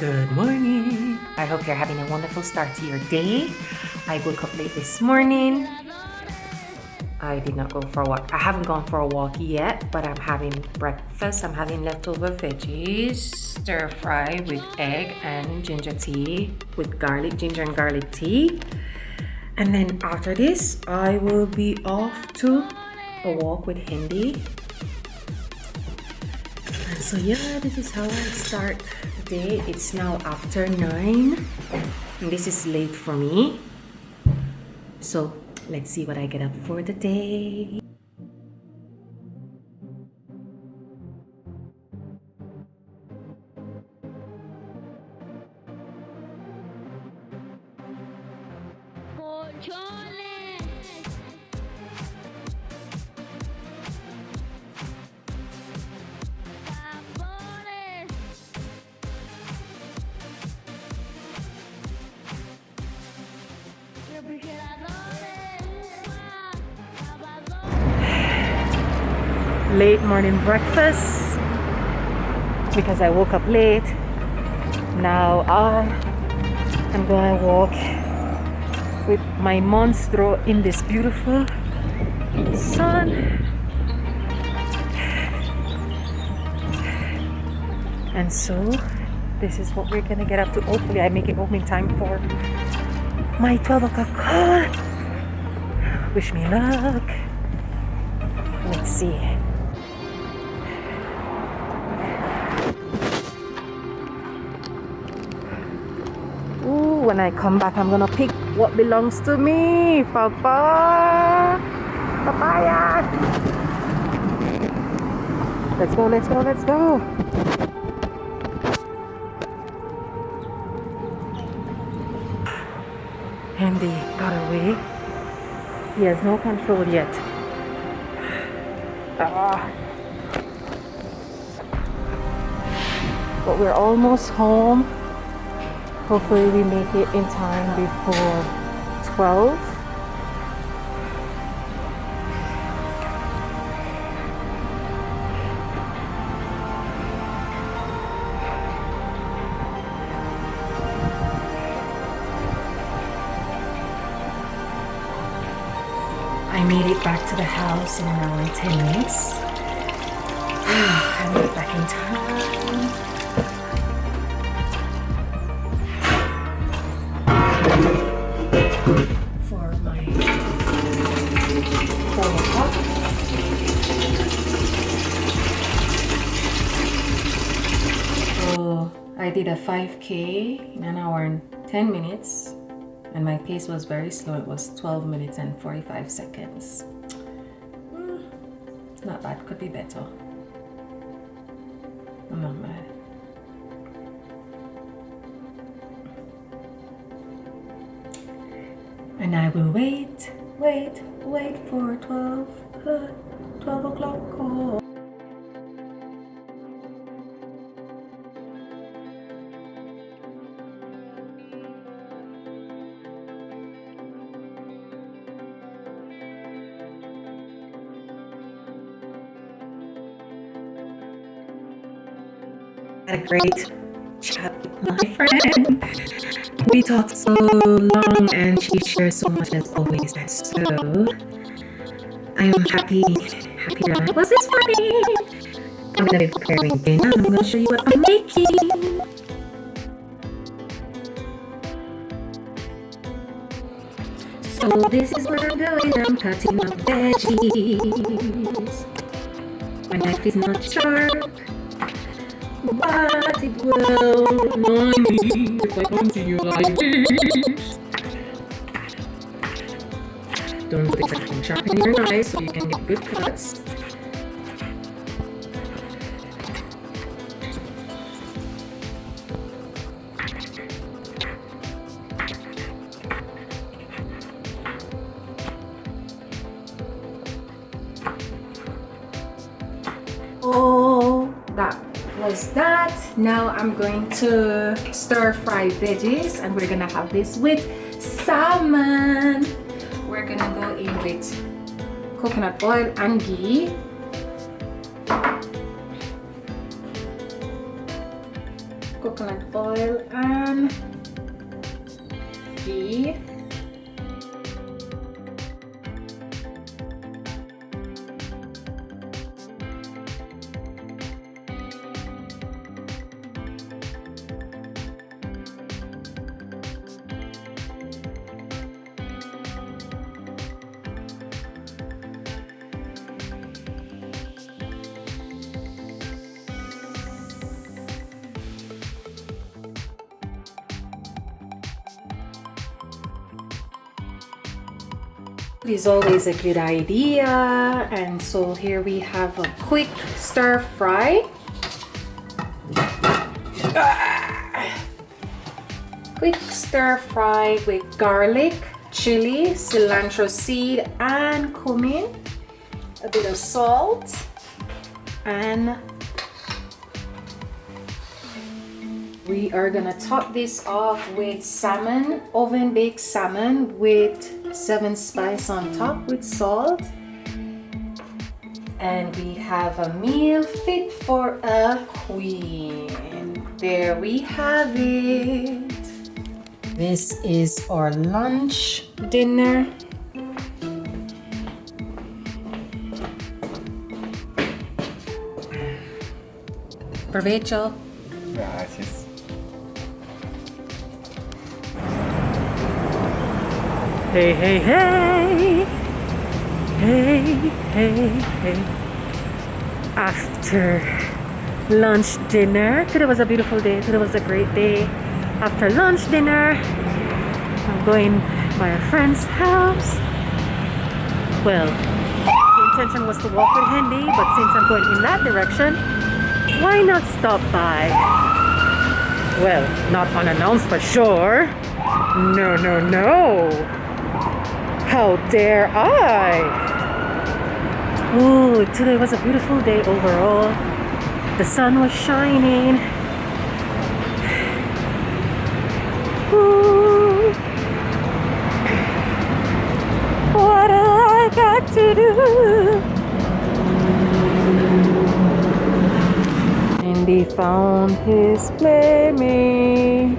Good morning. I hope you're having a wonderful start to your day. I woke up late this morning. I did not go for a walk. I haven't gone for a walk yet, but I'm having breakfast. I'm having leftover veggies, stir fry with egg and ginger tea with garlic, ginger and garlic tea. And then after this, I will be off to a walk with Hindi. And so yeah, this is how I start the day. It's now after 9 and this is late for me. So let's see what I get up for the day. Late morning breakfast because I woke up late. Now I am going to walk with my monstro in this beautiful sun. And so this is what we're gonna get up to. Hopefully I make it home in time for my 12 o'clock call. Wish me luck. Let's see. When I come back, I'm gonna pick what belongs to me. Papa! Papaya! Let's go, let's go, let's go! Andy got away. He has no control yet. But we're almost home. Hopefully we make it in time before 12. I made it back to the house in around 10 minutes. I made it back in time. For my 4 o'clock. So I did a 5K in an hour and 10 minutes and my pace was very slow. It was 12 minutes and 45 seconds. Not bad, could be better. I'm not mad. And I will wait for 12 o'clock call. Had a great chat with my friend. We talked so long and she shares so much as always. So I am happy that I was this morning. I'm gonna be preparing dinner and I'm gonna show you what I'm making. So this is what I'm doing. I'm cutting up veggies. My knife is not sharp, but it will annoy me if I continue like this. Don't put it sharp in your knife so you can get good cuts. Oh, that was that. Now I'm going to stir fry veggies and we're gonna have this with salmon. We're gonna go in with coconut oil and ghee. coconut oil and ghee. Is always a good idea, and so here we have a quick stir fry. Quick stir fry with garlic, chili, cilantro seed, and cumin, a bit of salt, and we are gonna top this off with salmon, oven baked salmon with 7 spice on top with salt. And we have a meal fit for a queen. There we have it. This is our lunch dinner. Provecho. Gracias. Hey, hey, hey. Hey, hey, hey. After lunch dinner, today was a beautiful day. Today was a great day. After lunch dinner, I'm going by a friend's house. Well, the intention was to walk with Hendy, but since I'm going in that direction, why not stop by? Well, not unannounced for sure. No, no, no. How dare I? Ooh, today was a beautiful day overall. The sun was shining. Ooh. What do I got to do? And he found his playmate.